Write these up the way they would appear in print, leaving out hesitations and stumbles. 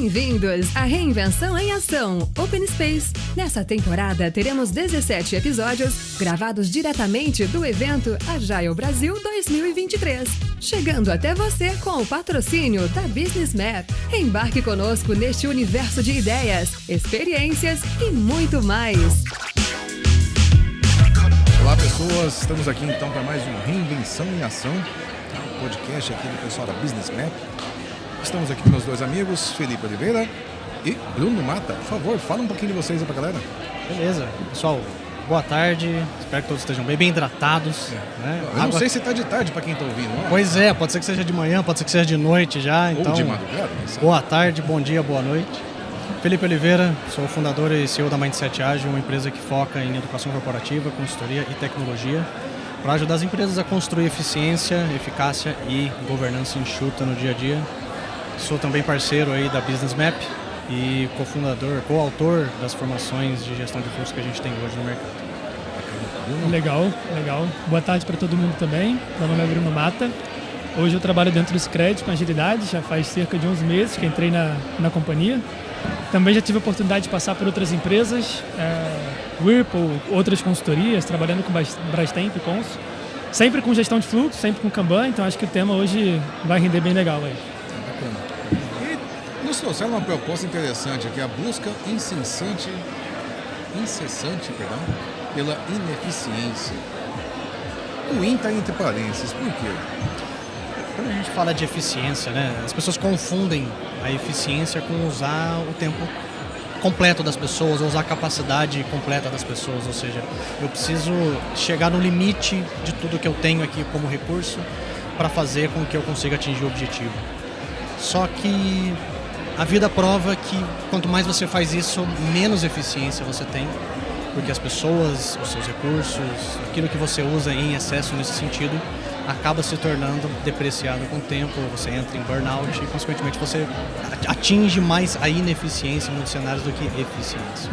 Bem-vindos à Reinvenção em Ação Open Space. Nessa temporada teremos 17 episódios gravados diretamente do evento Agile Brasil 2023. Chegando até você com o patrocínio da Business Map. Embarque conosco neste universo de ideias, experiências e muito mais. Olá pessoas, estamos aqui então para mais um Reinvenção em Ação, um podcast aqui do pessoal da Business Map. Estamos aqui com meus dois amigos, Felipe Oliveira e Bruno Mata. Por favor, fala um pouquinho de vocês aí pra galera. Beleza, pessoal, boa tarde, espero que todos estejam bem hidratados. Né? Eu não sei se tá de tarde pra quem tá ouvindo. Não? Pois é, pode ser que seja de manhã, pode ser que seja de noite já. Ou então, de madrugada. Boa tarde, bom dia, boa noite. Felipe Oliveira, sou o fundador e CEO da Mindset Ágil, uma empresa que foca em educação corporativa, consultoria e tecnologia, para ajudar as empresas a construir eficiência, eficácia e governança enxuta no dia a dia. Sou também parceiro aí da Business Map e cofundador, coautor das formações de gestão de fluxo que a gente tem hoje no mercado. Legal. Boa tarde para todo mundo também. Meu nome é Bruno Mata. Hoje eu trabalho dentro do Scred com agilidade, já faz cerca de 11 meses que entrei na companhia. Também já tive a oportunidade de passar por outras empresas, Whirlpool, outras consultorias, trabalhando com Brastemp e Consul. Sempre com gestão de fluxo, sempre com Kanban, então acho que o tema hoje vai render bem legal aí. E nos trouxeram uma proposta interessante aqui, a busca incessante pela ineficiência. O IN está entre parênteses, por quê? Quando a gente fala de eficiência, né, as pessoas confundem a eficiência com usar o tempo completo das pessoas, ou usar a capacidade completa das pessoas, ou seja, eu preciso chegar no limite de tudo que eu tenho aqui como recurso para fazer com que eu consiga atingir o objetivo. Só que a vida prova que quanto mais você faz isso, menos eficiência você tem, porque as pessoas, os seus recursos, aquilo que você usa em excesso nesse sentido, acaba se tornando depreciado com o tempo, você entra em burnout e, consequentemente, você atinge mais a ineficiência em muitos cenários do que eficiência.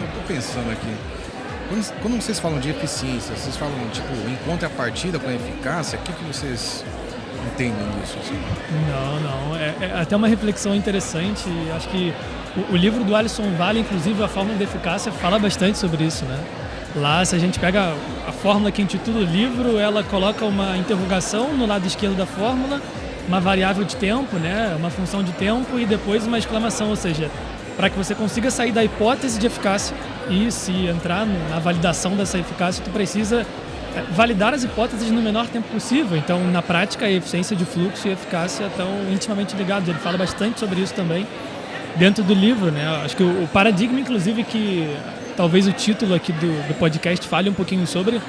Eu estou pensando aqui, quando vocês falam de eficiência, vocês falam, tipo, em contrapartida com a eficácia, o que vocês entendem disso? Assim? Não, é até uma reflexão interessante. Acho que o livro do Alisson Vale, inclusive, a Fórmula da Eficácia, fala bastante sobre isso, né? Lá, se a gente pega a fórmula que intitula o livro, ela coloca uma interrogação no lado esquerdo da fórmula, uma variável de tempo, né? Uma função de tempo e depois uma exclamação, ou seja, para que você consiga sair da hipótese de eficácia e se entrar na validação dessa eficácia, tu precisa validar as hipóteses no menor tempo possível. Então, na prática, a eficiência de fluxo e a eficácia estão intimamente ligados. Ele fala bastante sobre isso também dentro do livro, né? Acho que o paradigma, inclusive, que talvez o título aqui do podcast fale um pouquinho sobre,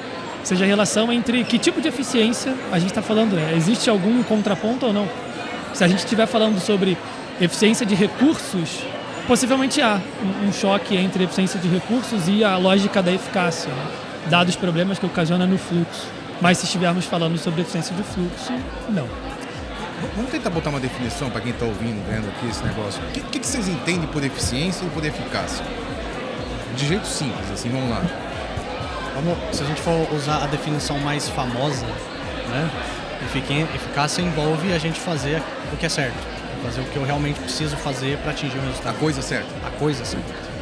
seja a relação entre que tipo de eficiência a gente está falando, né? Existe algum contraponto ou não? Se a gente estiver falando sobre eficiência de recursos, possivelmente há um choque entre a eficiência de recursos e a lógica da eficácia, né? Dados os problemas que ocasiona no fluxo. Mas se estivermos falando sobre eficiência de fluxo, não. Vamos tentar botar uma definição para quem está ouvindo, vendo aqui esse negócio. O que vocês entendem por eficiência e por eficácia? De jeito simples, assim, vamos lá. Se a gente for usar a definição mais famosa, né, eficácia envolve a gente fazer o que é certo, fazer o que eu realmente preciso fazer para atingir o resultado. A coisa certa. A coisa certa.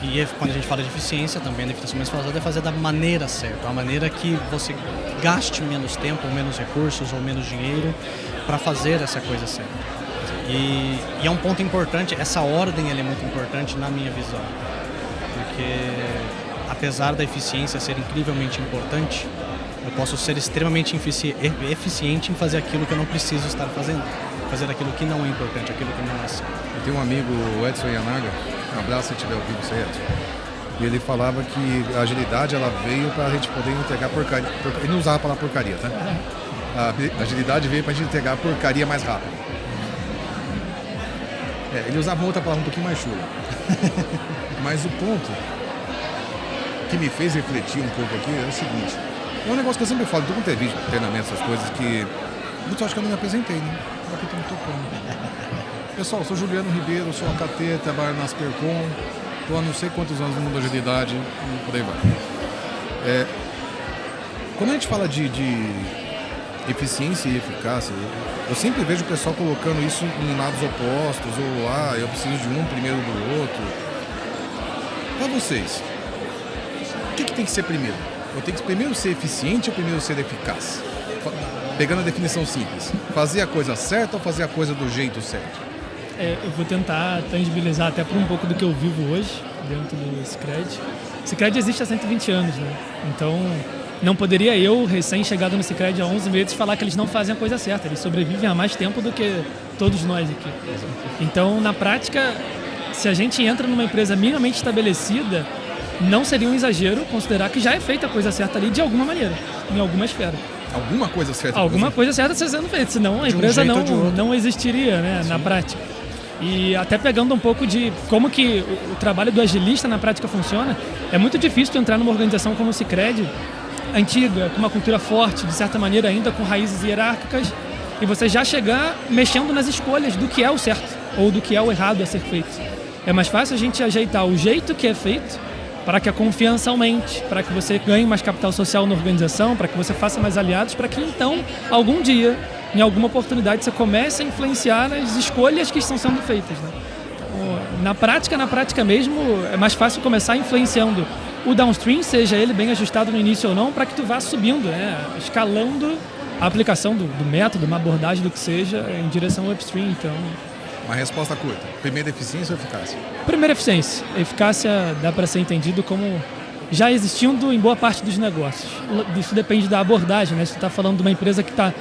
E quando a gente fala de eficiência, também a definição mais famosa é fazer da maneira certa, a maneira que você gaste menos tempo, ou menos recursos, ou menos dinheiro para fazer essa coisa certa. E é um ponto importante, essa ordem ela é muito importante na minha visão. Porque apesar da eficiência ser incrivelmente importante, eu posso ser extremamente eficiente em fazer aquilo que eu não preciso estar fazendo, fazer aquilo que não é importante, aquilo que não é certo. Eu tenho um amigo, o Edson Yanaga, um abraço se tiver ouvido isso aí, Edson. E ele falava que a agilidade ela veio para a gente poder entregar porcaria. Ele não usava a palavra porcaria, tá? A agilidade veio para a gente entregar porcaria mais rápido. Ele usava uma outra palavra um pouquinho mais chula. Mas o ponto que me fez refletir um pouco aqui é o seguinte. É um negócio que eu sempre falo, todo vídeo, treinamento, essas coisas que muitos acham que eu não me apresentei, né? Aqui tô me tocando. Pessoal, eu sou Juliano Ribeiro, sou AKT, trabalho na Aspercom, estou há não sei quantos anos no mundo da agilidade e por aí vai. Quando a gente fala de eficiência e eficácia, eu sempre vejo o pessoal colocando isso em lados opostos, ou eu preciso de um primeiro do outro. Para vocês, o que tem que ser primeiro? Eu tenho que primeiro ser eficiente ou primeiro ser eficaz? Pegando a definição simples, fazer a coisa certa ou fazer a coisa do jeito certo? Eu vou tentar tangibilizar até por um pouco do que eu vivo hoje dentro do Cicred. O Cicred existe há 120 anos, né? Então, não poderia eu, recém-chegado no Cicred há 11 meses, falar que eles não fazem a coisa certa. Eles sobrevivem há mais tempo do que todos nós aqui. Então, na prática, se a gente entra numa empresa minimamente estabelecida, não seria um exagero considerar que já é feita a coisa certa ali de alguma maneira, em alguma esfera. Alguma coisa certa? Alguma coisa certa está sendo feita, senão a empresa não existiria, né, na prática. E até pegando um pouco de como que o trabalho do agilista na prática funciona, é muito difícil entrar numa organização como o Cicred, antiga, com uma cultura forte, de certa maneira ainda com raízes hierárquicas, e você já chegar mexendo nas escolhas do que é o certo ou do que é o errado a ser feito. É mais fácil a gente ajeitar o jeito que é feito para que a confiança aumente, para que você ganhe mais capital social na organização, para que você faça mais aliados, para que então, algum dia, em alguma oportunidade, você comece a influenciar nas escolhas que estão sendo feitas, né? Na prática mesmo, é mais fácil começar influenciando o downstream, seja ele bem ajustado no início ou não, para que tu vá subindo, né? Escalando a aplicação do método, uma abordagem do que seja, em direção ao upstream. Então, uma resposta curta. Primeiro, eficiência ou eficácia? Primeiro, eficiência. Eficácia dá para ser entendido como já existindo em boa parte dos negócios. Isso depende da abordagem, né? Se tu está falando de uma empresa que está,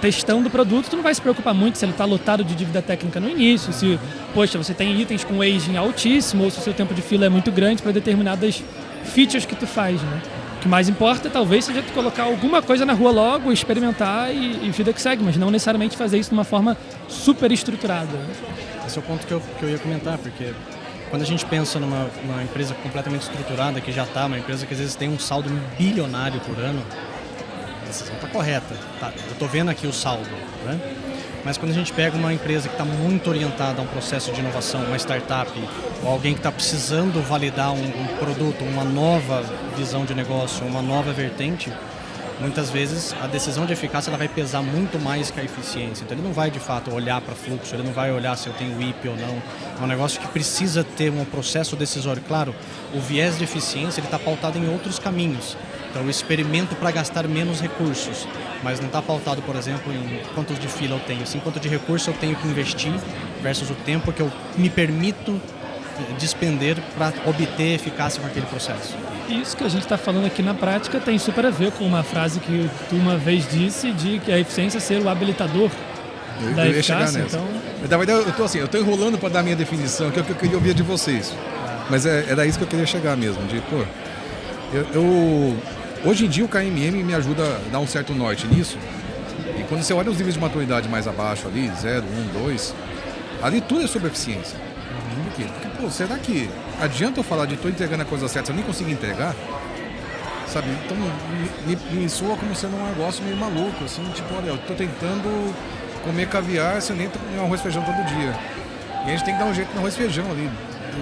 testando o produto, tu não vai se preocupar muito se ele está lotado de dívida técnica no início, se, você tem itens com aging altíssimo, ou se o seu tempo de fila é muito grande para determinadas features que tu faz, né? O que mais importa, talvez, seja tu colocar alguma coisa na rua logo, experimentar e vida que segue, mas não necessariamente fazer isso de uma forma super estruturada. Esse é o ponto que eu ia comentar, porque quando a gente pensa numa empresa completamente estruturada, que já está, uma empresa que às vezes tem um saldo bilionário por ano, a decisão está correta. Tá, eu estou vendo aqui o saldo, né? Mas quando a gente pega uma empresa que está muito orientada a um processo de inovação, uma startup, ou alguém que está precisando validar um produto, uma nova visão de negócio, uma nova vertente, muitas vezes a decisão de eficácia ela vai pesar muito mais que a eficiência. Então ele não vai de fato olhar para fluxo, ele não vai olhar se eu tenho WIP ou não. É um negócio que precisa ter um processo decisório. Claro, o viés de eficiência está pautado em outros caminhos. Então eu experimento para gastar menos recursos, mas não está pautado, por exemplo, em quantos de fila eu tenho, sim quanto de recurso eu tenho que investir versus o tempo que eu me permito despender para obter eficácia com aquele processo. Isso que a gente está falando aqui na prática tem super a ver com uma frase que tu uma vez disse de que a eficiência é ser o habilitador da eficácia. Então... Eu tô enrolando para dar a minha definição, que é o que eu queria ouvir de vocês. Mas era isso que eu queria chegar mesmo, hoje em dia o KMM me ajuda a dar um certo norte nisso. E quando você olha os níveis de maturidade mais abaixo ali, 0, 1, 2, ali tudo é sobre eficiência. Por quê? Porque, será que adianta eu falar de estou entregando a coisa certa se eu nem consigo entregar? Sabe? Então me soa como sendo um negócio meio maluco, assim, olha, eu tô tentando comer caviar se eu nem comer arroz e feijão todo dia. E a gente tem que dar um jeito no arroz e feijão ali,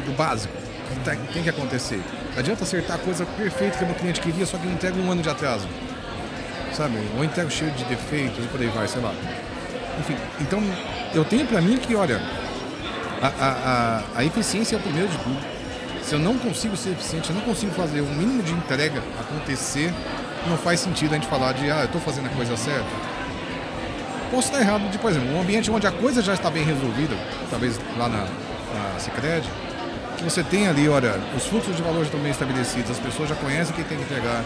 do básico, que tem que acontecer. Adianta acertar a coisa perfeita que o meu cliente queria, só que ele entrega um ano de atraso. Sabe? Ou entrega cheio de defeitos e por aí vai, sei lá. Enfim, então eu tenho pra mim que, olha, a eficiência é o primeiro de tudo. Se eu não consigo ser eficiente, eu não consigo fazer o mínimo de entrega acontecer, não faz sentido a gente falar de, eu estou fazendo a coisa certa. Posso estar errado, por exemplo, um ambiente onde a coisa já está bem resolvida, talvez lá na Cicred, que você tem ali, olha, os fluxos de valor já estão bem estabelecidos, as pessoas já conhecem quem tem que entregar,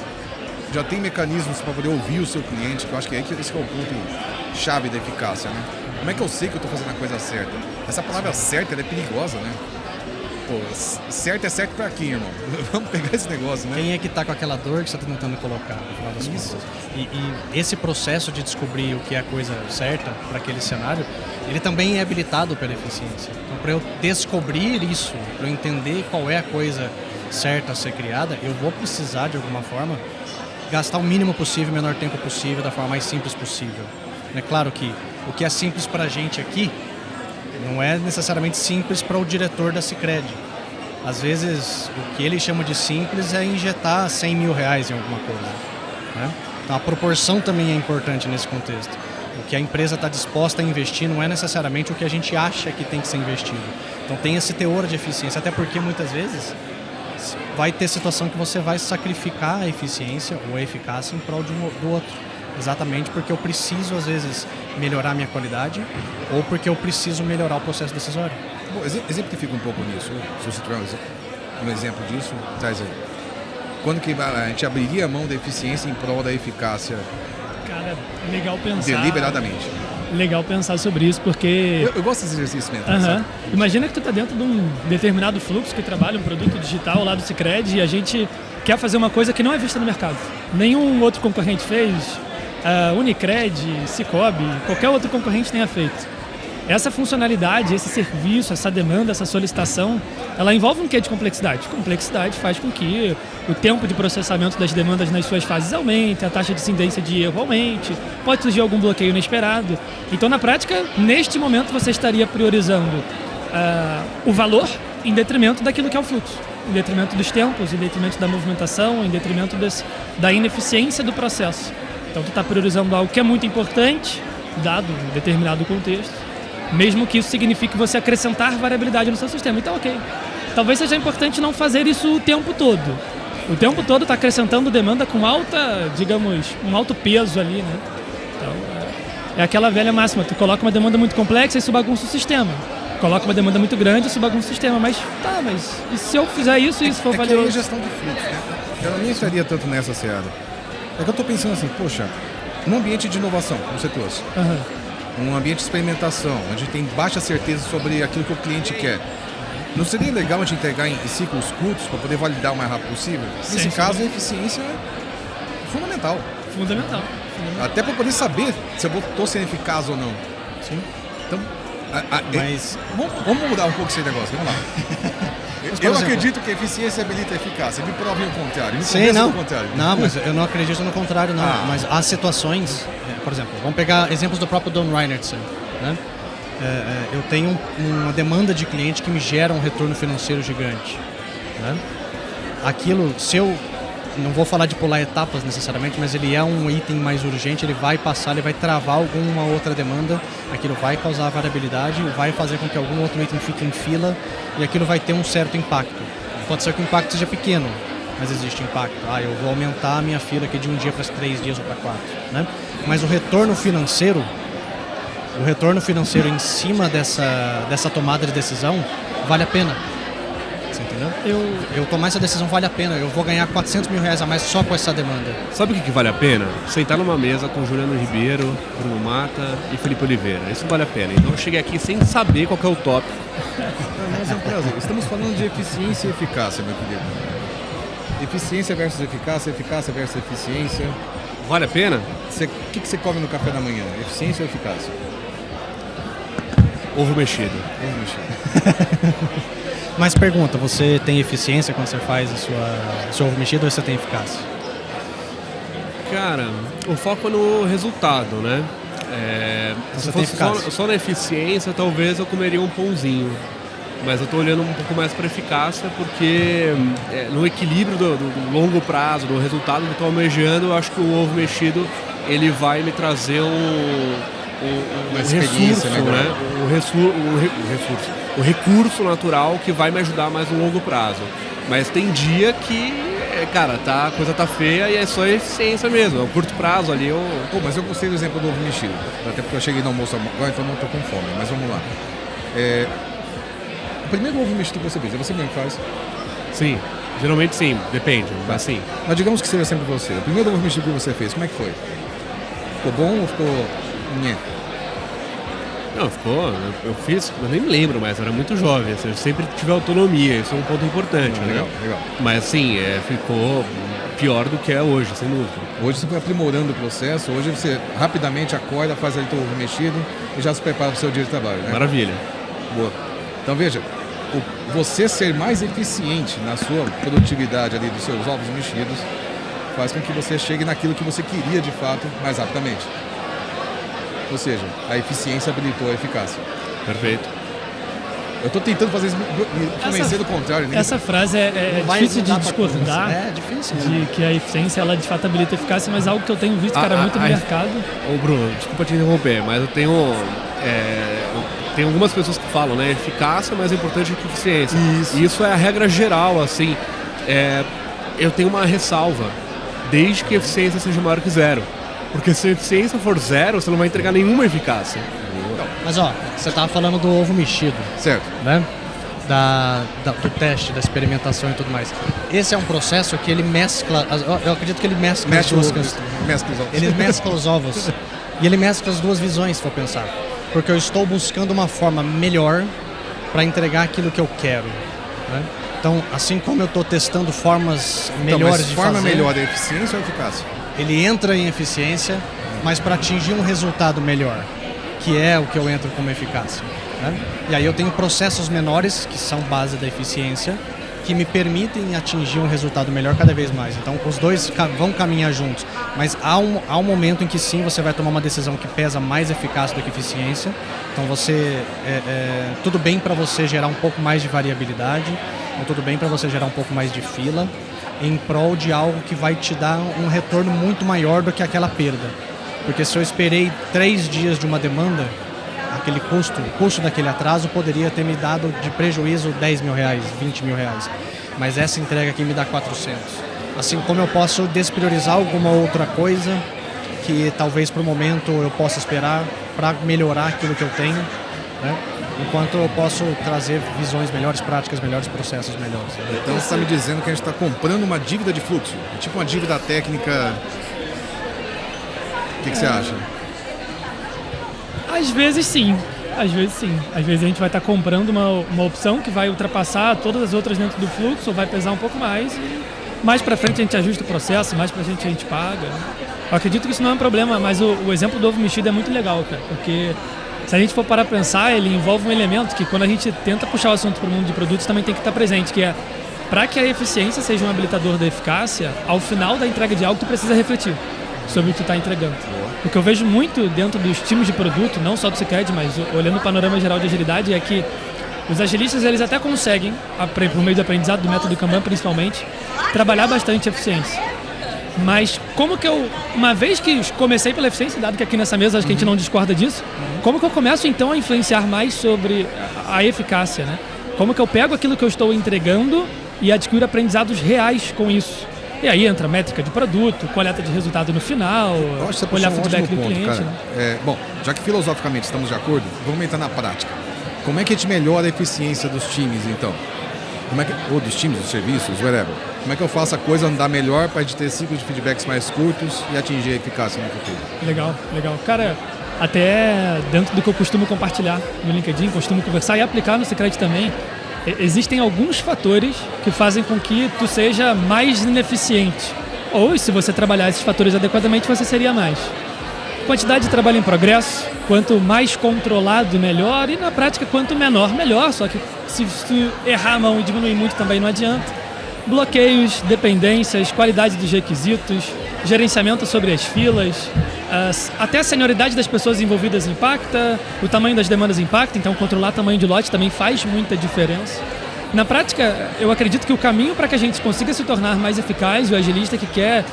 já tem mecanismos para poder ouvir o seu cliente, que eu acho que esse é o ponto chave da eficácia, né? Como é que eu sei que eu estou fazendo a coisa certa? Essa palavra certa, ela é perigosa, né? Pô, certo é certo pra quem, irmão? Vamos pegar esse negócio, né? Quem é que tá com aquela dor que você tá tentando colocar, no final das contas? E esse processo de descobrir o que é a coisa certa para aquele cenário, ele também é habilitado pela eficiência. Então, para eu descobrir isso, para eu entender qual é a coisa certa a ser criada, eu vou precisar, de alguma forma, gastar o mínimo possível, o menor tempo possível, da forma mais simples possível. É claro que o que é simples pra gente aqui, não é necessariamente simples para o diretor da Cicred. Às vezes, o que ele chama de simples é injetar R$100 mil em alguma coisa. né? Então a proporção também é importante nesse contexto. O que a empresa está disposta a investir não é necessariamente o que a gente acha que tem que ser investido. Então tem esse teor de eficiência, até porque muitas vezes vai ter situação que você vai sacrificar a eficiência ou a eficácia em prol do outro. Exatamente porque eu preciso, às vezes, melhorar minha qualidade ou porque eu preciso melhorar o processo decisório. Bom, exemplifica um pouco nisso. Se você tiver um exemplo disso, traz aí. Quando que a gente abriria a mão da eficiência em prol da eficácia? Cara, legal pensar. Deliberadamente. Legal pensar sobre isso, porque... Eu gosto desse exercício mental, sabe? Imagina que tu tá dentro de um determinado fluxo que trabalha um produto digital lá do Sicredi e a gente quer fazer uma coisa que não é vista no mercado. Nenhum outro concorrente fez, Unicred, Cicobi, qualquer outro concorrente tenha feito. Essa funcionalidade, esse serviço, essa demanda, essa solicitação, ela envolve um quê de complexidade? Complexidade faz com que o tempo de processamento das demandas nas suas fases aumente, a taxa de incidência de erro aumente, pode surgir algum bloqueio inesperado. Então, na prática, neste momento, você estaria priorizando o valor em detrimento daquilo que é o fluxo, em detrimento dos tempos, em detrimento da movimentação, em detrimento da ineficiência do processo. Então, tu está priorizando algo que é muito importante, dado um determinado contexto, mesmo que isso signifique você acrescentar variabilidade no seu sistema. Então, ok. Talvez seja importante não fazer isso o tempo todo. O tempo todo está acrescentando demanda com alta, digamos, um alto peso ali, né? Então, é aquela velha máxima. Tu coloca uma demanda muito complexa e isso bagunça o sistema. Coloca uma demanda muito grande e isso bagunça o sistema. Mas, e se eu fizer isso e isso for valioso? É gestão de fluxo, né? Eu não estaria tanto nessa seara. É que eu estou pensando assim, poxa, num ambiente de inovação, como você trouxe. Um ambiente de experimentação, onde tem baixa certeza sobre aquilo que o cliente quer. Não seria legal a gente entregar em ciclos curtos para poder validar o mais rápido possível? Nesse caso, a eficiência é fundamental. Fundamental. Até para poder saber se eu estou sendo eficaz ou não. Sim. Então, mas... vamos mudar um pouco esse negócio, vamos lá. Eu acredito que a eficiência habilita a eficácia. Me provem o contrário. Não, mas eu não acredito no contrário, não. Mas há situações, por exemplo, vamos pegar exemplos do próprio Don Reinertsen, né? Eu tenho uma demanda de cliente que me gera um retorno financeiro gigante, né? Aquilo, se eu não vou falar de pular etapas necessariamente, mas ele é um item mais urgente, ele vai travar alguma outra demanda, aquilo vai causar variabilidade, vai fazer com que algum outro item fique em fila e aquilo vai ter um certo impacto. Pode ser que o impacto seja pequeno, mas existe impacto. Eu vou aumentar a minha fila aqui de um dia para 3 dias ou para 4, né? Mas o retorno financeiro em cima dessa tomada de decisão vale a pena. Você entendeu? Eu tomar essa decisão vale a pena. Eu vou ganhar R$400 mil a mais só com essa demanda. Sabe o que vale a pena? Sentar numa mesa com Juliano Ribeiro, Bruno Mata e Felipe Oliveira. Isso vale a pena. Então eu cheguei aqui sem saber qual que é o tópico. Mas é um prazer. Estamos falando de eficiência e eficácia, meu querido. Eficiência versus eficácia, eficácia versus eficiência. Vale a pena? O que você come no café da manhã? Eficiência ou eficácia? Ovo mexido. Ovo mexido. Mas pergunta, você tem eficiência quando você faz seu ovo mexido ou você tem eficácia? Cara, o foco é no resultado, né? Se fosse só na eficiência, talvez eu comeria um pãozinho. Mas eu estou olhando um pouco mais para eficácia, porque no equilíbrio do longo prazo, do resultado que eu estou almejando, eu acho que o ovo mexido ele vai me trazer um recurso, né? O recurso natural que vai me ajudar mais no longo prazo. Mas tem dia que, cara, a coisa tá feia e é só eficiência mesmo. É o curto prazo ali. Mas eu gostei do exemplo do ovo mexido. Até porque eu cheguei no almoço agora, então não tô com fome. Mas vamos lá. O primeiro ovo mexido que você fez, é você mesmo que faz? Sim, geralmente sim, depende, mas sim. Mas digamos que seja sempre você. O primeiro ovo mexido que você fez, como é que foi? Ficou bom ou ficou... Não, ficou. Eu fiz, eu nem me lembro mais, eu era muito jovem. Assim, eu sempre tive autonomia, isso é um ponto importante. Legal. Mas assim, ficou pior do que é hoje, sem dúvida. Hoje você foi aprimorando o processo, hoje você rapidamente acorda, faz ali o ovo mexido e já se prepara para o seu dia de trabalho, né? Maravilha. Boa. Então veja, você ser mais eficiente na sua produtividade ali dos seus ovos mexidos faz com que você chegue naquilo que você queria de fato mais rapidamente. Ou seja, a eficiência habilitou a eficácia. Perfeito. Eu tô tentando fazer isso, convencer do contrário. Né? Essa frase é difícil de discordar. É difícil. De que a eficiência, ela de fato habilita a eficácia, mas algo que eu tenho visto, cara, muito no mercado. Ô Bruno, desculpa te interromper, mas eu tenho... tem algumas pessoas que falam, né? Eficácia é mais importante que eficiência. Isso é a regra geral, assim. Eu tenho uma ressalva, desde que a eficiência seja maior que 0. Porque se a eficiência for 0, você não vai entregar nenhuma eficácia. Mas ó, você tava falando do ovo mexido. Certo. Né? Do teste, da experimentação e tudo mais. Esse é um processo que ele mescla, eu acredito que ele mescla as duas coisas. Ele mescla os ovos. E ele mescla as duas visões, se for pensar. Porque eu estou buscando uma forma melhor para entregar aquilo que eu quero. Né? Então, assim como eu estou testando formas melhores de fazer... forma melhor é eficiência ou eficácia? Ele entra em eficiência, mas para atingir um resultado melhor, que é o que eu entro como eficácia. Né? E aí eu tenho processos menores, que são base da eficiência, que me permitem atingir um resultado melhor cada vez mais. Então, os dois vão caminhar juntos. Mas há um momento em que sim, você vai tomar uma decisão que pesa mais eficácia do que eficiência. Então, tudo bem para você gerar um pouco mais de variabilidade, ou tudo bem para você gerar um pouco mais de fila, em prol de algo que vai te dar um retorno muito maior do que aquela perda. Porque se eu esperei 3 dias de uma demanda, aquele o custo daquele atraso poderia ter me dado de prejuízo 10 mil reais, 20 mil reais. Mas essa entrega aqui me dá 400. Assim como eu posso despriorizar alguma outra coisa que talvez para o momento eu possa esperar para melhorar aquilo que eu tenho, né? Enquanto eu posso trazer visões melhores, práticas melhores, processos melhores. Então você está me dizendo que a gente está comprando uma dívida de fluxo, tipo uma dívida técnica. O que você acha? Às vezes sim. Às vezes a gente vai estar comprando uma opção que vai ultrapassar todas as outras dentro do fluxo, ou vai pesar um pouco mais. Mais pra frente a gente ajusta o processo, mais pra frente a gente paga. Eu acredito que isso não é um problema, mas o exemplo do ovo mexido é muito legal, cara, porque se a gente for parar a pensar, ele envolve um elemento que quando a gente tenta puxar o assunto para o mundo de produtos também tem que estar presente, que é para que a eficiência seja um habilitador da eficácia, ao final da entrega de algo tu precisa refletir sobre o que tu está entregando. O que eu vejo muito dentro dos times de produto, não só do Cicred, mas olhando o panorama geral de agilidade, é que os agilistas eles até conseguem, por meio do aprendizado do método Kanban principalmente, trabalhar bastante eficiência. Mas como que eu, uma vez que comecei pela eficiência, dado que aqui nessa mesa acho que a gente não discorda disso, como que eu começo então a influenciar mais sobre a eficácia, né? Como que eu pego aquilo que eu estou entregando e adquiro aprendizados reais com isso? E aí entra métrica de produto, coleta de resultado no final, olhar feedback do cliente. Né? Bom, já que filosoficamente estamos de acordo, vamos entrar na prática. Como é que a gente melhora a eficiência dos times, então? Ou dos times, dos serviços, whatever. Como é que eu faço a coisa andar melhor para a gente ter ciclos de feedbacks mais curtos e atingir a eficácia no futuro? Legal. Cara, até dentro do que eu costumo compartilhar no LinkedIn, costumo conversar e aplicar no Cicred também, existem alguns fatores que fazem com que tu seja mais ineficiente. Ou, se você trabalhar esses fatores adequadamente, você seria mais. Quantidade de trabalho em progresso, quanto mais controlado, melhor. E na prática, quanto menor, melhor. Só que se tu errar a mão e diminuir muito também não adianta. Bloqueios, dependências, qualidade dos requisitos, gerenciamento sobre as filas, até a senioridade das pessoas envolvidas impacta, o tamanho das demandas impacta, então controlar o tamanho de lote também faz muita diferença. Na prática, eu acredito que o caminho para que a gente consiga se tornar mais eficaz, o agilista que quer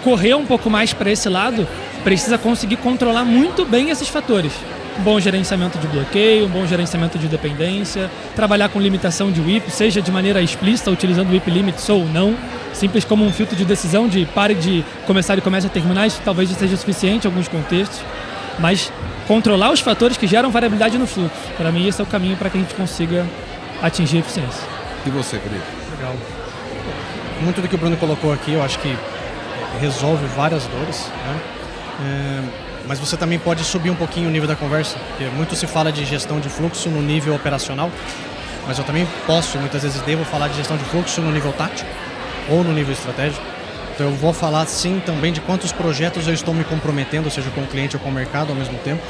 correr um pouco mais para esse lado, precisa conseguir controlar muito bem esses fatores. Um bom gerenciamento de bloqueio, um bom gerenciamento de dependência, trabalhar com limitação de WIP, seja de maneira explícita, utilizando WIP limits ou não, simples como um filtro de decisão de pare de começar e comece a terminar, isso talvez já seja suficiente em alguns contextos, mas controlar os fatores que geram variabilidade no fluxo. Para mim, esse é o caminho para que a gente consiga atingir a eficiência. E você, Felipe? Legal. Muito do que o Bruno colocou aqui, eu acho que resolve várias dores, né? Mas você também pode subir um pouquinho o nível da conversa, porque muito se fala de gestão de fluxo no nível operacional, mas eu também posso, muitas vezes devo falar de gestão de fluxo no nível tático ou no nível estratégico. Então eu vou falar sim também de quantos projetos eu estou me comprometendo, seja com o cliente ou com o mercado ao mesmo tempo.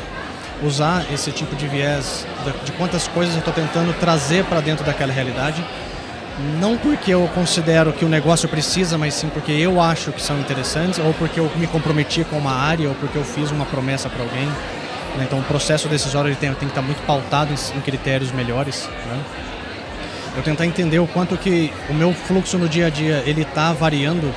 Usar esse tipo de viés de quantas coisas eu estou tentando trazer para dentro daquela realidade. Não porque eu considero que o negócio precisa, mas sim porque eu acho que são interessantes, ou porque eu me comprometi com uma área, ou porque eu fiz uma promessa para alguém. né? Então o processo decisório ele tem que estar muito pautado em critérios melhores, né? Eu tentar entender o quanto que o meu fluxo no dia a dia ele está variando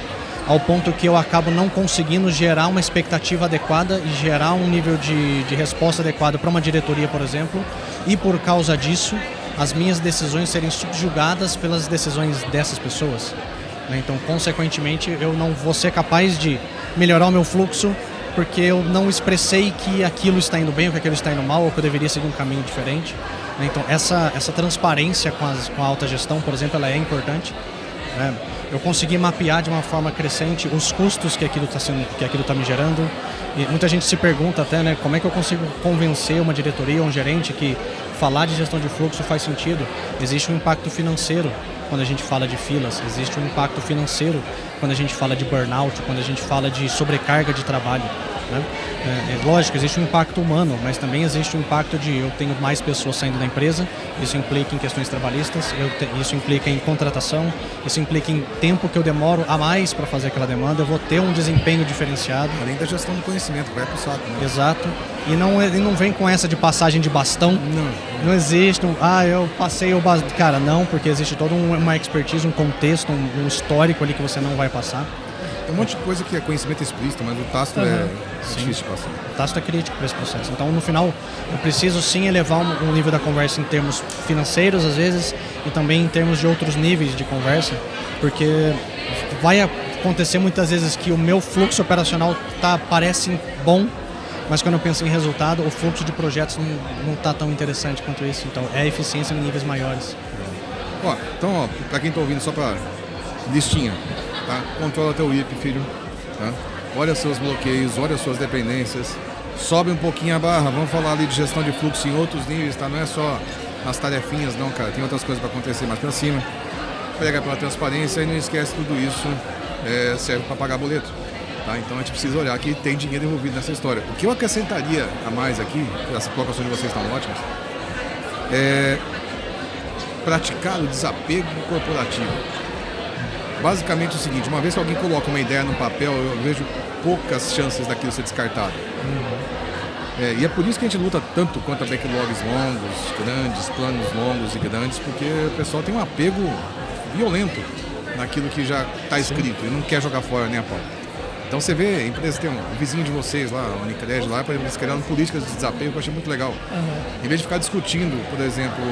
ao ponto que eu acabo não conseguindo gerar uma expectativa adequada e gerar um nível de resposta adequada para uma diretoria, por exemplo, e por causa disso as minhas decisões serem subjugadas pelas decisões dessas pessoas, né? Então, consequentemente, eu não vou ser capaz de melhorar o meu fluxo porque eu não expressei que aquilo está indo bem ou que aquilo está indo mal ou que eu deveria seguir um caminho diferente, né? Então, essa transparência com a alta gestão, por exemplo, ela é importante, né? Eu consegui mapear de uma forma crescente os custos que aquilo está me gerando. E muita gente se pergunta até, né, como é que eu consigo convencer uma diretoria ou um gerente que falar de gestão de fluxo faz sentido. Existe um impacto financeiro quando a gente fala de filas, existe um impacto financeiro quando a gente fala de burnout, quando a gente fala de sobrecarga de trabalho, né? Lógico, existe um impacto humano, mas também existe um impacto de eu tenho mais pessoas saindo da empresa, isso implica em questões trabalhistas, isso implica em contratação, isso implica em tempo que eu demoro a mais para fazer aquela demanda, eu vou ter um desempenho diferenciado. Além da gestão do conhecimento, que vai pro saco, né? Exato. E não vem com essa de passagem de bastão. Não existe eu passei o bastão. Cara, não, porque existe toda uma expertise, um contexto, um histórico ali que você não vai passar. Tem um monte de coisa que é conhecimento explícito, mas o tácito é difícil de passar. O tácito é crítico para esse processo. Então, no final, eu preciso sim elevar um nível da conversa em termos financeiros, às vezes, e também em termos de outros níveis de conversa, porque vai acontecer muitas vezes que o meu fluxo operacional parece bom, mas quando eu penso em resultado, o fluxo de projetos não está tão interessante quanto isso. Então, é eficiência em níveis maiores. Então, para quem está ouvindo, só para listinha, tá? Controla teu IP, filho, tá? Olha seus bloqueios, olha suas dependências, sobe um pouquinho a barra, vamos falar ali de gestão de fluxo em outros níveis, tá? Não é só nas tarefinhas, não, cara, tem outras coisas para acontecer mais para cima. Pega pela transparência e não esquece tudo isso, serve para pagar boleto, tá? Então a gente precisa olhar que tem dinheiro envolvido nessa história. O que eu acrescentaria a mais aqui, as colocações de vocês estão ótimas, é praticar o desapego corporativo. Basicamente é o seguinte, uma vez que alguém coloca uma ideia no papel, eu vejo poucas chances daquilo ser descartado. E é por isso que a gente luta tanto contra backlogs longos, grandes, planos longos e grandes, porque o pessoal tem um apego violento naquilo que já está escrito e não quer jogar fora nem a pau. Então você vê, a empresa tem um vizinho de vocês lá, a Unicred lá, eles criaram políticas de desapego que eu achei muito legal. Em vez de ficar discutindo, por exemplo,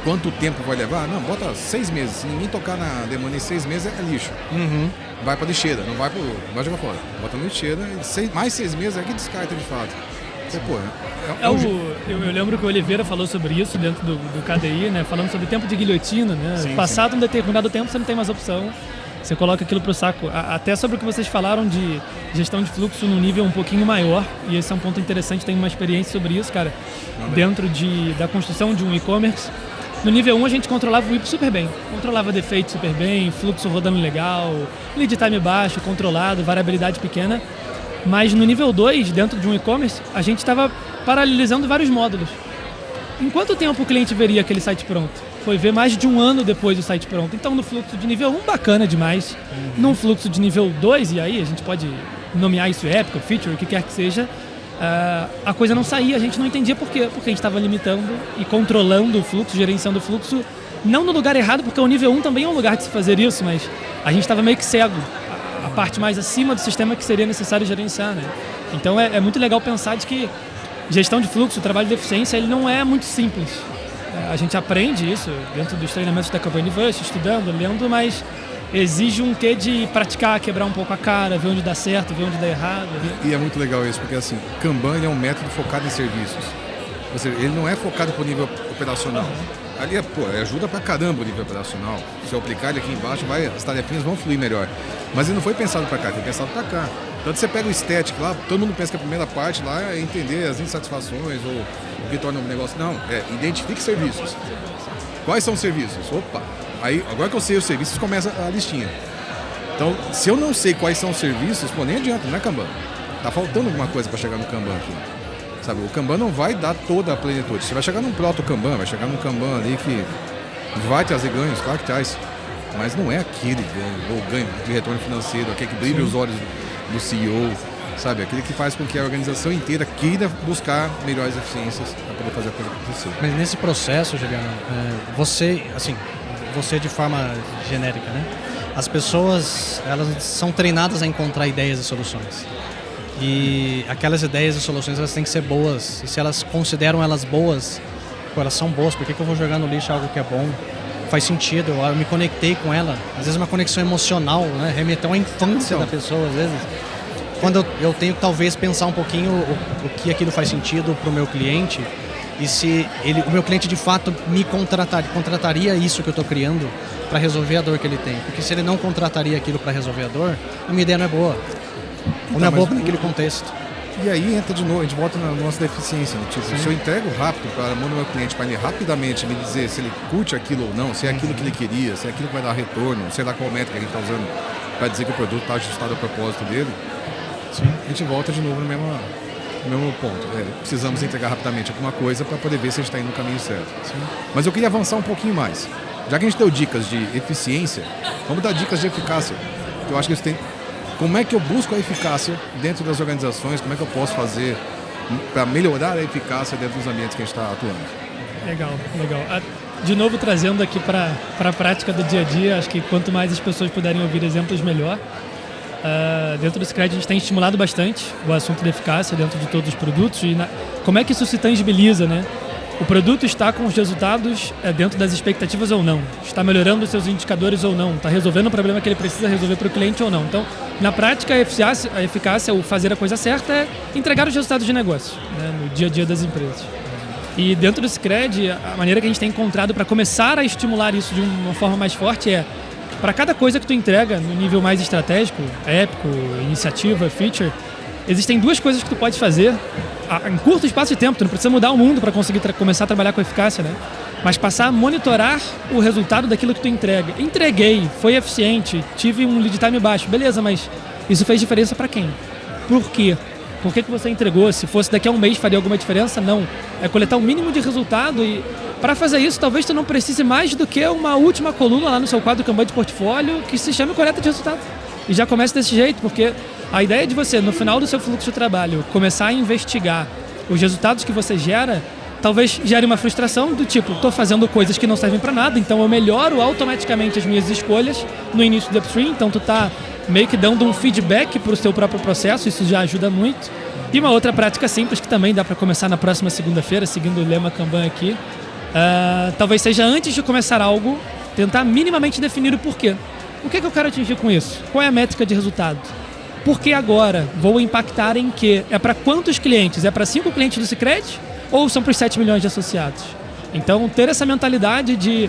quanto tempo vai levar? Não, bota 6 meses. Se ninguém tocar na demanda em 6 meses, é lixo. Vai pra lixeira, não vai jogar fora. Bota na lixeira e mais 6 meses é que descarta de fato. Eu lembro que o Oliveira falou sobre isso dentro do KDI, né? Falando sobre tempo de guilhotina, né? Sim, Passado um determinado tempo, você não tem mais opção. Você coloca aquilo pro saco. Até sobre o que vocês falaram de gestão de fluxo num nível um pouquinho maior, e esse é um ponto interessante, tenho uma experiência sobre isso, cara. Dentro da construção de um e-commerce. No nível 1 a gente controlava o IP super bem, controlava defeito super bem, fluxo rodando legal, lead time baixo, controlado, variabilidade pequena. Mas no nível 2, dentro de um e-commerce, a gente estava paralelizando vários módulos. Em quanto tempo o cliente veria aquele site pronto? Foi ver mais de 1 ano depois do site pronto. Então no fluxo de nível 1, bacana demais. Num fluxo de nível 2, e aí a gente pode nomear isso épica, feature, o que quer que seja, a coisa não saía, a gente não entendia por quê. Porque a gente estava limitando e controlando o fluxo, gerenciando o fluxo, não no lugar errado, porque o nível 1 também é um lugar de se fazer isso, mas a gente estava meio que cego. A parte mais acima do sistema que seria necessário gerenciar, né? Então é muito legal pensar de que gestão de fluxo, trabalho de eficiência, ele não é muito simples. A gente aprende isso dentro dos treinamentos da Kanban Universe, estudando, lendo, mas exige um quê de praticar, quebrar um pouco a cara, ver onde dá certo, ver onde dá errado. E é muito legal isso, porque assim, Kanban ele é um método focado em serviços. Ou seja, ele não é focado para o nível operacional. Ali ajuda pra caramba o nível operacional. Se eu aplicar ele aqui embaixo, as tarefinhas vão fluir melhor. Mas ele não foi pensado para cá, ele foi pensado para cá. Tanto você pega o estético lá, todo mundo pensa que a primeira parte lá é entender as insatisfações ou o que torna o negócio. Não, identifique serviços. Quais são os serviços? Opa, aí agora que eu sei os serviços, começa a listinha. Então, se eu não sei quais são os serviços, nem adianta, não é Kanban. Tá faltando alguma coisa para chegar no Kanban aqui. Sabe, o Kanban não vai dar toda a plenitude. Você vai chegar num proto-Kanban, vai chegar num Kanban ali que vai trazer ganhos, claro que traz. Mas não é aquele ganho, ou ganho de retorno financeiro, aquele que brilha os olhos do CEO. sabe? Aquele que faz com que a organização inteira queira buscar melhores eficiências para poder fazer a coisa acontecer. Mas nesse processo, Juliano, você de forma genérica, né? As pessoas, elas são treinadas a encontrar ideias e soluções. E aquelas ideias e soluções, elas têm que ser boas. E se elas consideram elas boas, elas são boas, por que eu vou jogar no lixo algo que é bom? Faz sentido, eu me conectei com ela. Às vezes uma conexão emocional, né? Remeteu à infância da pessoa, às vezes. Quando eu tenho que talvez pensar um pouquinho o que aquilo faz sentido para o meu cliente e se o meu cliente de fato me contrataria isso que eu estou criando para resolver a dor que ele tem. Porque se ele não contrataria aquilo para resolver a dor, a minha ideia não é boa. Ou não é boa naquele contexto. E aí entra de novo, a gente volta na nossa deficiência, né? Tipo, se eu entrego rápido para a mão do meu cliente, para ele rapidamente me dizer se ele curte aquilo ou não, se é aquilo que ele queria, se é aquilo que vai dar retorno, sei lá qual métrica a gente está usando para dizer que o produto está ajustado ao propósito dele, a gente volta de novo no mesmo ponto. Precisamos entregar rapidamente alguma coisa para poder ver se a gente está indo no caminho certo. Mas eu queria avançar um pouquinho mais. Já que a gente deu dicas de eficiência, vamos dar dicas de eficácia. Eu acho que isso tem... Como é que eu busco a eficácia dentro das organizações? Como é que eu posso fazer para melhorar a eficácia dentro dos ambientes que a gente está atuando? Legal. De novo, trazendo aqui para a prática do dia a dia, acho que quanto mais as pessoas puderem ouvir exemplos, melhor. Dentro do Scred, a gente tem estimulado bastante o assunto da eficácia dentro de todos os produtos e como é que isso se tangibiliza, né? O produto está com os resultados dentro das expectativas ou não? Está melhorando os seus indicadores ou não? Está resolvendo o problema que ele precisa resolver para o cliente ou não? Então, na prática, a eficácia, o fazer a coisa certa é entregar os resultados de negócio, né, no dia a dia das empresas. E dentro do Scred, a maneira que a gente tem encontrado para começar a estimular isso de uma forma mais forte é, para cada coisa que tu entrega no nível mais estratégico, épico, iniciativa, feature, existem duas coisas que tu pode fazer em curto espaço de tempo. Tu não precisa mudar o mundo para conseguir começar a trabalhar com eficácia, né? Mas passar a monitorar o resultado daquilo que tu entrega. Entreguei, foi eficiente, tive um lead time baixo. Beleza, mas isso fez diferença para quem? Por quê? Por que você entregou? Se fosse daqui a um mês, faria alguma diferença? Não. É coletar o mínimo de resultado e para fazer isso, talvez tu não precise mais do que uma última coluna lá no seu quadro Kanban de portfólio que se chame coleta de resultado. E já começa desse jeito, porque a ideia de você, no final do seu fluxo de trabalho, começar a investigar os resultados que você gera, talvez gere uma frustração do tipo, estou fazendo coisas que não servem para nada, então eu melhoro automaticamente as minhas escolhas no início do upstream, então tu tá meio que dando um feedback para o seu próprio processo, isso já ajuda muito. E uma outra prática simples que também dá para começar na próxima segunda-feira, seguindo o lema Kanban aqui, talvez seja antes de começar algo, tentar minimamente definir o porquê. O que é que eu quero atingir com isso? Qual é a métrica de resultado? Por que agora? Vou impactar em quê? É para quantos clientes? É para 5 clientes do Scred? Ou são para os 7 milhões de associados? Então, ter essa mentalidade de,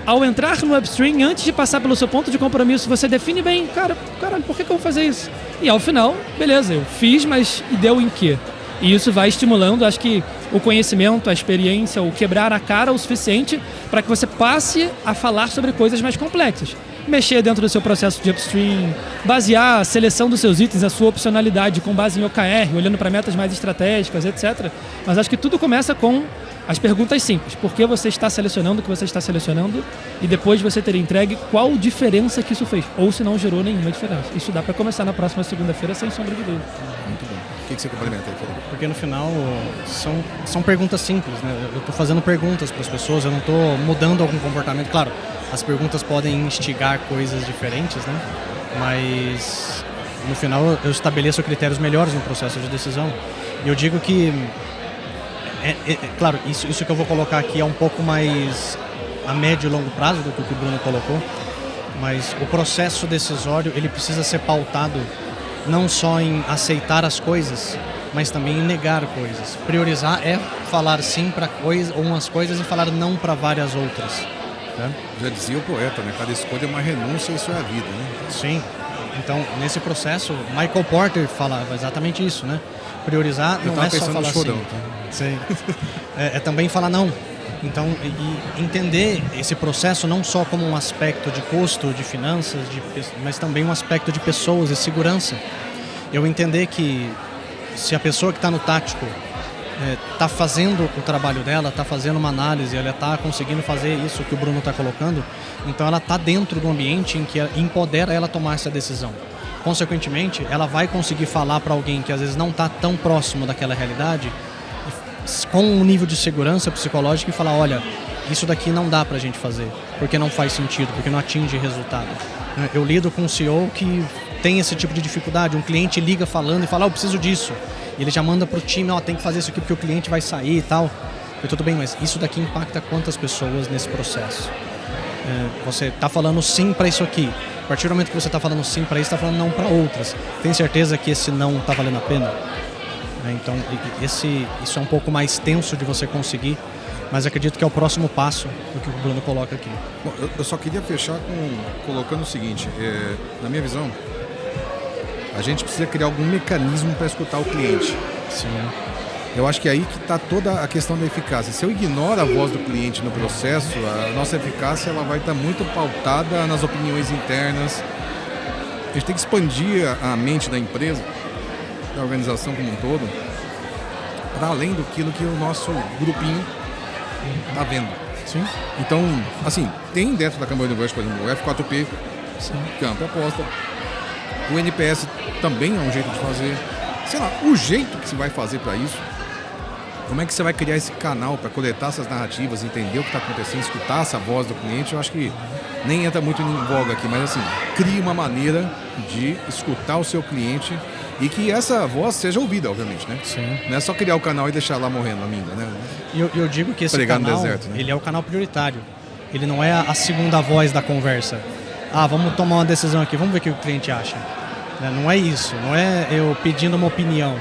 ao entrar no upstream, antes de passar pelo seu ponto de compromisso, você define bem, caralho, por que eu vou fazer isso? E ao final, beleza, eu fiz, mas e deu em quê? E isso vai estimulando, acho que, o conhecimento, a experiência, o quebrar a cara o suficiente para que você passe a falar sobre coisas mais complexas. Mexer dentro do seu processo de upstream, basear a seleção dos seus itens, a sua opcionalidade com base em OKR, olhando para metas mais estratégicas, etc. Mas acho que tudo começa com as perguntas simples. Por que você está selecionando o que você está selecionando? E depois de você ter entregue, qual diferença que isso fez? Ou se não gerou nenhuma diferença. Isso dá para começar na próxima segunda-feira, sem sombra de dúvida. Muito bom. O que você complementa aí, Felipe? Porque no final são perguntas simples, né? Eu estou fazendo perguntas para as pessoas, eu não estou mudando algum comportamento. Claro, as perguntas podem instigar coisas diferentes, né? Mas no final eu estabeleço critérios melhores no processo de decisão. E eu digo que, claro, isso que eu vou colocar aqui é um pouco mais a médio e longo prazo do que o Bruno colocou, mas o processo decisório ele precisa ser pautado não só em aceitar as coisas, mas também em negar coisas. Priorizar é falar sim para umas coisas e falar não para várias outras. Né? Já dizia o poeta, né? Cada escolha é uma renúncia e isso é a vida, né? Sim. Então, nesse processo, Michael Porter falava exatamente isso, né? Priorizar não é só falar chorão, sim. Tá? Sim. É também falar não. Então, e entender esse processo não só como um aspecto de custo, de finanças, mas também um aspecto de pessoas e segurança. Eu entender que se a pessoa que está no tático está fazendo o trabalho dela, está fazendo uma análise, ela está conseguindo fazer isso que o Bruno está colocando, então ela está dentro do ambiente em que empodera ela a tomar essa decisão. consequentemente, ela vai conseguir falar para alguém que às vezes não está tão próximo daquela realidade, com um nível de segurança psicológica e falar, olha, isso daqui não dá pra gente fazer, porque não faz sentido, porque não atinge resultado. Eu lido com um CEO que tem esse tipo de dificuldade, um cliente liga falando e fala, eu preciso disso. E ele já manda pro time, tem que fazer isso aqui porque o cliente vai sair e tal. E tudo bem, mas isso daqui impacta quantas pessoas nesse processo? Você está falando sim para isso aqui. A partir do momento que você está falando sim para isso, está falando não para outras. Tem certeza que esse não está valendo a pena? Então, isso é um pouco mais tenso de você conseguir, mas acredito que é o próximo passo do que o Bruno coloca aqui. Bom, eu só queria fechar colocando o seguinte, na minha visão, a gente precisa criar algum mecanismo para escutar o cliente. Sim. Eu acho que é aí que está toda a questão da eficácia. Se eu ignoro a voz do cliente no processo, a nossa eficácia ela vai estar muito pautada nas opiniões internas. A gente tem que expandir a mente da empresa, da organização como um todo, para além do que o nosso grupinho está vendo. Sim. Então, assim, tem dentro da Kanban Universe, por exemplo, o F4P, que é uma proposta. O NPS também é um jeito de fazer. Sei lá, o jeito que se vai fazer para isso, como é que você vai criar esse canal para coletar essas narrativas, entender o que está acontecendo, escutar essa voz do cliente, eu acho que nem entra muito em voga aqui, mas assim, crie uma maneira de escutar o seu cliente e que essa voz seja ouvida, obviamente, né? Sim. Não é só criar o canal e deixar lá morrendo a minga, né? E eu digo que esse Pregar no canal, deserto, né? ele é o canal prioritário. Ele não é a segunda voz da conversa. Vamos tomar uma decisão aqui, vamos ver o que o cliente acha. Não é isso, não é eu pedindo uma opinião.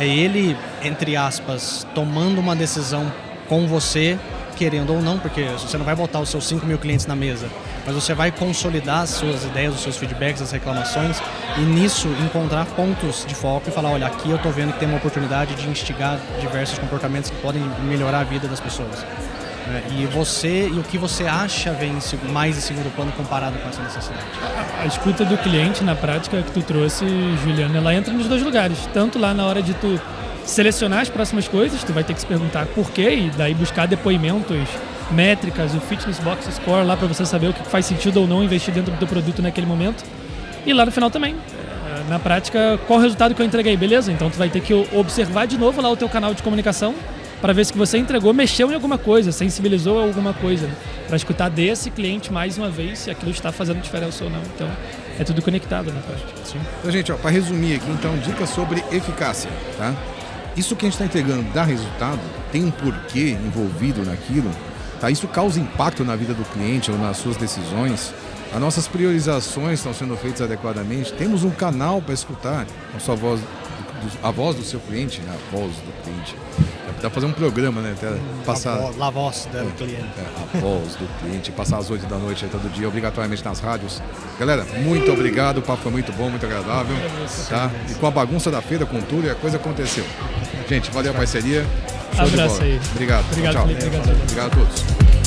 É ele, entre aspas, tomando uma decisão com você, querendo ou não, porque você não vai botar os seus 5 mil clientes na mesa, mas você vai consolidar as suas ideias, os seus feedbacks, as reclamações e nisso encontrar pontos de foco e falar, olha, aqui eu estou vendo que tem uma oportunidade de instigar diversos comportamentos que podem melhorar a vida das pessoas. E o que você acha vem mais em segundo plano comparado com essa necessidade? A escuta do cliente, na prática, que tu trouxe, Juliano, ela entra nos dois lugares. Tanto lá na hora de tu selecionar as próximas coisas, tu vai ter que se perguntar por quê e daí buscar depoimentos, métricas, o Fitness Box Score lá para você saber o que faz sentido ou não investir dentro do teu produto naquele momento. E lá no final também. Na prática, qual o resultado que eu entreguei, beleza? Então tu vai ter que observar de novo lá o teu canal de comunicação para ver se que você entregou, mexeu em alguma coisa, sensibilizou alguma coisa, né? Para escutar desse cliente mais uma vez se aquilo está fazendo diferença ou não. Então, é tudo conectado, né? Sim. Então, gente, para resumir aqui, então, dicas sobre eficácia, tá? Isso que a gente está entregando dá resultado, tem um porquê envolvido naquilo, tá? Isso causa impacto na vida do cliente ou nas suas decisões. As nossas priorizações estão sendo feitas adequadamente. Temos um canal para escutar a voz do seu cliente, né? A voz do cliente. Dá para fazer um programa, né? Até passar a voz do cliente. A voz do cliente, passar às 8 da noite todo dia, obrigatoriamente nas rádios. Galera, muito obrigado, o papo foi muito bom, muito agradável. Tá? E com a bagunça da feira, com tudo, e a coisa aconteceu. Gente, valeu a parceria. Show de bola. Aí. Obrigado. Obrigado, tchau. Felipe, obrigado. Obrigado a todos.